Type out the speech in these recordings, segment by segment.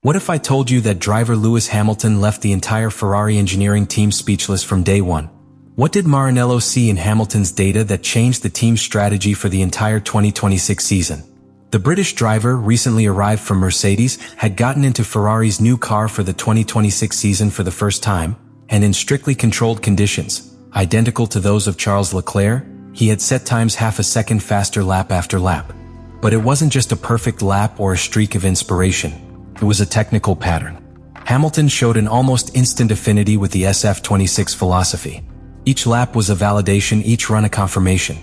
What if I told you that driver Lewis Hamilton left the entire Ferrari engineering team speechless from day one? What did Maranello see in Hamilton's data that changed the team's strategy for the entire 2026 season? The British driver, recently arrived from Mercedes, had gotten into Ferrari's new car for the 2026 season for the first time, and in strictly controlled conditions, identical to those of Charles Leclerc, he had set times half a second faster lap after lap. But it wasn't just a perfect lap or a streak of inspiration. It was a technical pattern. Hamilton showed an almost instant affinity with the SF26 philosophy. Each lap was a validation, each run a confirmation.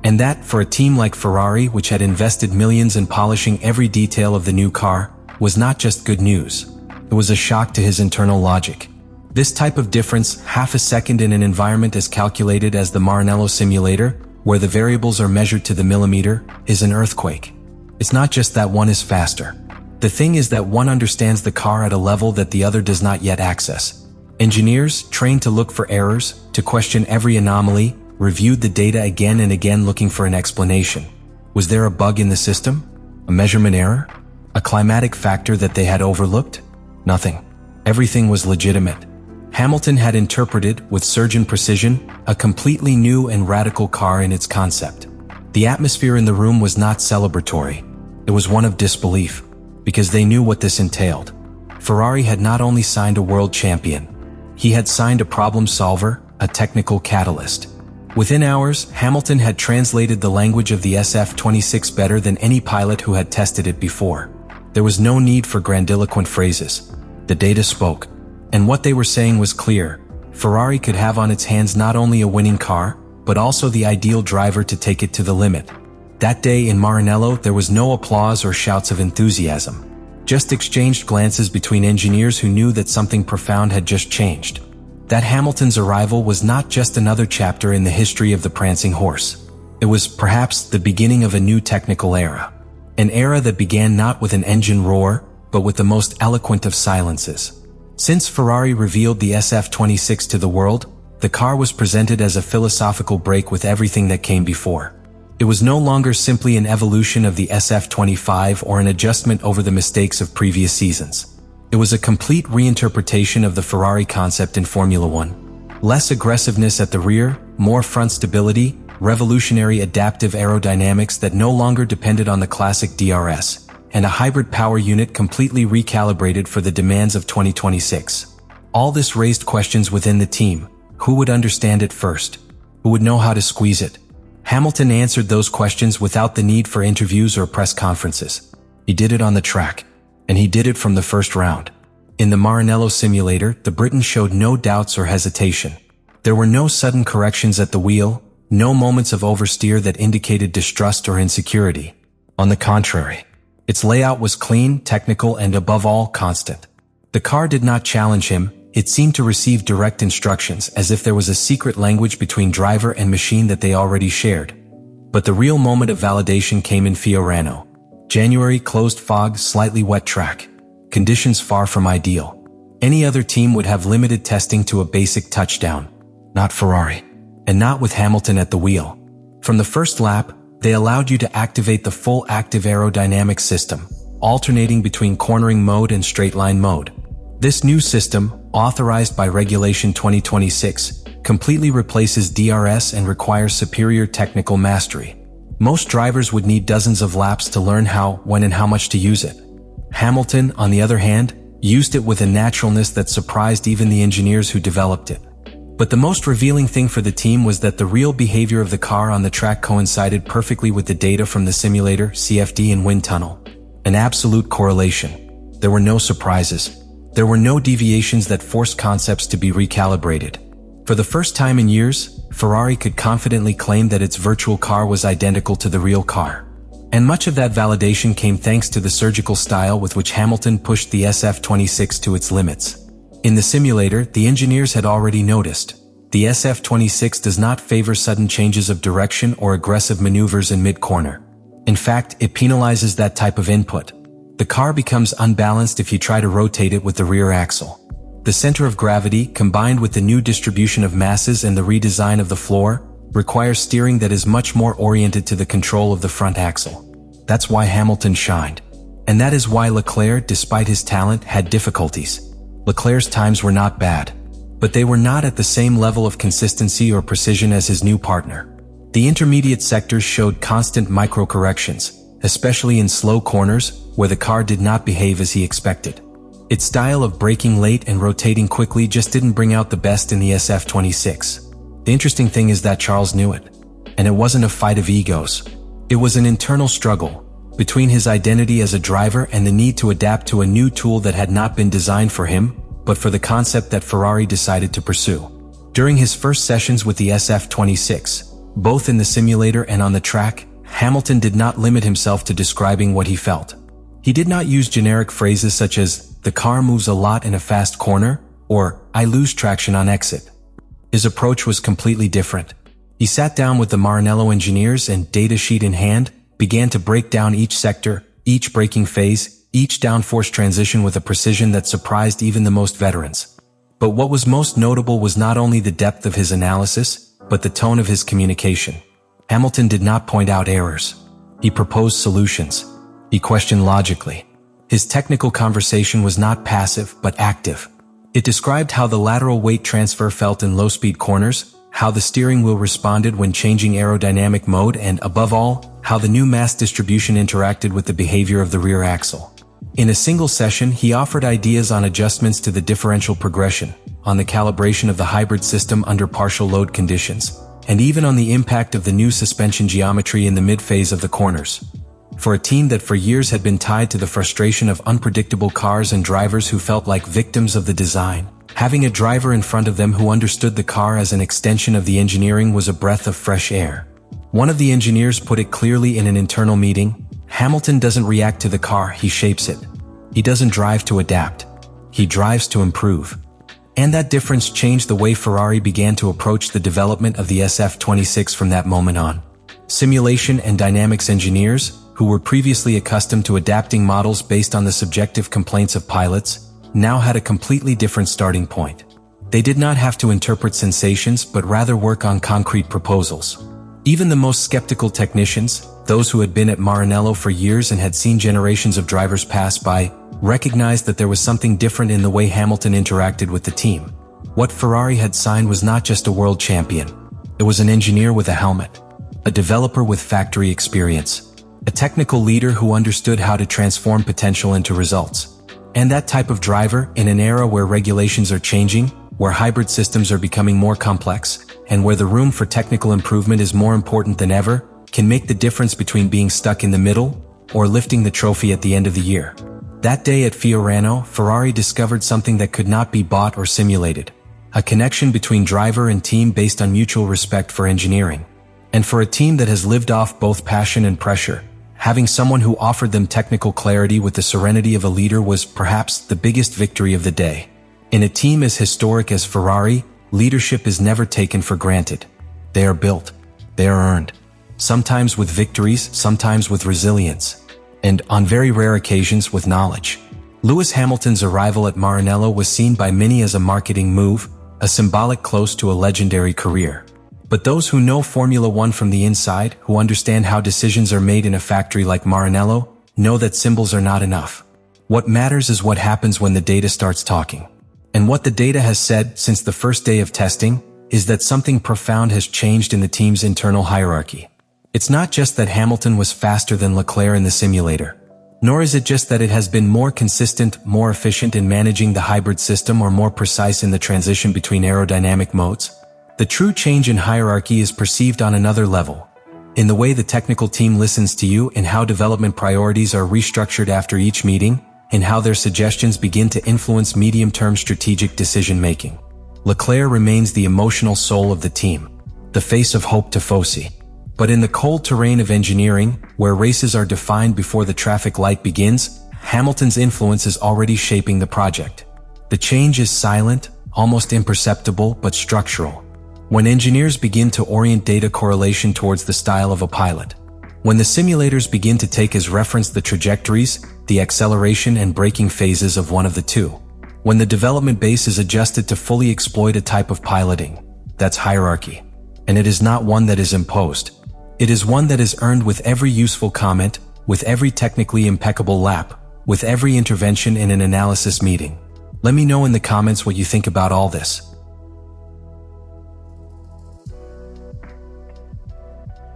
And that, for a team like Ferrari, which had invested millions in polishing every detail of the new car, was not just good news. It was a shock to his internal logic. This type of difference, half a second in an environment as calculated as the Maranello simulator, where the variables are measured to the millimeter, is an earthquake. It's not just that one is faster. The thing is that one understands the car at a level that the other does not yet access. Engineers, trained to look for errors, to question every anomaly, reviewed the data again and again looking for an explanation. Was there a bug in the system? A measurement error? A climatic factor that they had overlooked? Nothing. Everything was legitimate. Hamilton had interpreted, with surgeon precision, a completely new and radical car in its concept. The atmosphere in the room was not celebratory. It was one of disbelief, because they knew what this entailed. Ferrari had not only signed a world champion, he had signed a problem solver, a technical catalyst. Within hours, Hamilton had translated the language of the SF26 better than any pilot who had tested it before. There was no need for grandiloquent phrases. The data spoke. And what they were saying was clear. Ferrari could have on its hands not only a winning car, but also the ideal driver to take it to the limit. That day in Maranello, there was no applause or shouts of enthusiasm. Just exchanged glances between engineers who knew that something profound had just changed. That Hamilton's arrival was not just another chapter in the history of the prancing horse. It was perhaps the beginning of a new technical era. An era that began not with an engine roar, but with the most eloquent of silences. Since Ferrari revealed the SF26 to the world, the car was presented as a philosophical break with everything that came before. It was no longer simply an evolution of the SF25 or an adjustment over the mistakes of previous seasons. It was a complete reinterpretation of the Ferrari concept in Formula One. Less aggressiveness at the rear, more front stability, revolutionary adaptive aerodynamics that no longer depended on the classic DRS, and a hybrid power unit completely recalibrated for the demands of 2026. All this raised questions within the team. Who would understand it first? Who would know how to squeeze it? Hamilton answered those questions without the need for interviews or press conferences. He did it on the track. And he did it from the first round. In the Maranello simulator, the Briton showed no doubts or hesitation. There were no sudden corrections at the wheel, no moments of oversteer that indicated distrust or insecurity. On the contrary, its layout was clean, technical, and above all, constant. The car did not challenge him, it seemed to receive direct instructions as if there was a secret language between driver and machine that they already shared. But the real moment of validation came in Fiorano. January, closed fog, slightly wet track. Conditions far from ideal. Any other team would have limited testing to a basic touchdown. Not Ferrari. And not with Hamilton at the wheel. From the first lap, they allowed you to activate the full active aerodynamic system, alternating between cornering mode and straight line mode. This new system, authorized by Regulation 2026, completely replaces DRS and requires superior technical mastery. Most drivers would need dozens of laps to learn how, when, and how much to use it. Hamilton, on the other hand, used it with a naturalness that surprised even the engineers who developed it. But the most revealing thing for the team was that the real behavior of the car on the track coincided perfectly with the data from the simulator, CFD, and wind tunnel. An absolute correlation. There were no surprises. There were no deviations that forced concepts to be recalibrated. For the first time in years, Ferrari could confidently claim that its virtual car was identical to the real car. And much of that validation came thanks to the surgical style with which Hamilton pushed the SF26 to its limits. In the simulator, the engineers had already noticed. The SF26 does not favor sudden changes of direction or aggressive maneuvers in mid-corner. In fact, it penalizes that type of input. The car becomes unbalanced if you try to rotate it with the rear axle. The center of gravity, combined with the new distribution of masses and the redesign of the floor, requires steering that is much more oriented to the control of the front axle. That's why Hamilton shined. And that is why Leclerc, despite his talent, had difficulties. Leclerc's times were not bad, but they were not at the same level of consistency or precision as his new partner. The intermediate sectors showed constant micro-corrections, especially in slow corners, where the car did not behave as he expected. Its style of braking late and rotating quickly just didn't bring out the best in the SF26. The interesting thing is that Charles knew it. And it wasn't a fight of egos. It was an internal struggle between his identity as a driver and the need to adapt to a new tool that had not been designed for him, but for the concept that Ferrari decided to pursue. During his first sessions with the SF26, both in the simulator and on the track, Hamilton did not limit himself to describing what he felt. He did not use generic phrases such as, "The car moves a lot in a fast corner," or "I lose traction on exit." His approach was completely different. He sat down with the Maranello engineers and, datasheet in hand, began to break down each sector, each braking phase, each downforce transition with a precision that surprised even the most veterans. But what was most notable was not only the depth of his analysis, but the tone of his communication. Hamilton did not point out errors. He proposed solutions. He questioned logically. His technical conversation was not passive, but active. It described how the lateral weight transfer felt in low-speed corners, how the steering wheel responded when changing aerodynamic mode, and above all, how the new mass distribution interacted with the behavior of the rear axle. In a single session, he offered ideas on adjustments to the differential progression, on the calibration of the hybrid system under partial load conditions, and even on the impact of the new suspension geometry in the mid-phase of the corners. For a team that for years had been tied to the frustration of unpredictable cars and drivers who felt like victims of the design, having a driver in front of them who understood the car as an extension of the engineering was a breath of fresh air. One of the engineers put it clearly in an internal meeting: Hamilton doesn't react to the car, he shapes it. He doesn't drive to adapt. He drives to improve. And that difference changed the way Ferrari began to approach the development of the SF26 from that moment on. Simulation and dynamics engineers, who were previously accustomed to adapting models based on the subjective complaints of pilots, now had a completely different starting point. They did not have to interpret sensations but rather work on concrete proposals. Even the most skeptical technicians, those who had been at Maranello for years and had seen generations of drivers pass by, recognized that there was something different in the way Hamilton interacted with the team. What Ferrari had signed was not just a world champion. It was an engineer with a helmet, a developer with factory experience, a technical leader who understood how to transform potential into results. And that type of driver, in an era where regulations are changing, where hybrid systems are becoming more complex, and where the room for technical improvement is more important than ever, can make the difference between being stuck in the middle or lifting the trophy at the end of the year. That day at Fiorano, Ferrari discovered something that could not be bought or simulated: a connection between driver and team based on mutual respect for engineering. And for a team that has lived off both passion and pressure, having someone who offered them technical clarity with the serenity of a leader was perhaps the biggest victory of the day. In a team as historic as Ferrari, leadership is never taken for granted. They are built. They are earned. Sometimes with victories, sometimes with resilience, and on very rare occasions with knowledge. Lewis Hamilton's arrival at Maranello was seen by many as a marketing move, a symbolic close to a legendary career. But those who know Formula One from the inside, who understand how decisions are made in a factory like Maranello, know that symbols are not enough. What matters is what happens when the data starts talking. And what the data has said since the first day of testing is that something profound has changed in the team's internal hierarchy. It's not just that Hamilton was faster than Leclerc in the simulator, nor is it just that it has been more consistent, more efficient in managing the hybrid system, or more precise in the transition between aerodynamic modes. The true change in hierarchy is perceived on another level, in the way the technical team listens to you, in how development priorities are restructured after each meeting, and how their suggestions begin to influence medium-term strategic decision-making. Leclerc remains the emotional soul of the team, the face of hope tifosi. But in the cold terrain of engineering, where races are defined before the traffic light begins, Hamilton's influence is already shaping the project. The change is silent, almost imperceptible, but structural. When engineers begin to orient data correlation towards the style of a pilot, when the simulators begin to take as reference the trajectories, the acceleration and braking phases of one of the two, when the development base is adjusted to fully exploit a type of piloting, that's hierarchy. And it is not one that is imposed. It is one that is earned with every useful comment, with every technically impeccable lap, with every intervention in an analysis meeting. Let me know in the comments what you think about all this.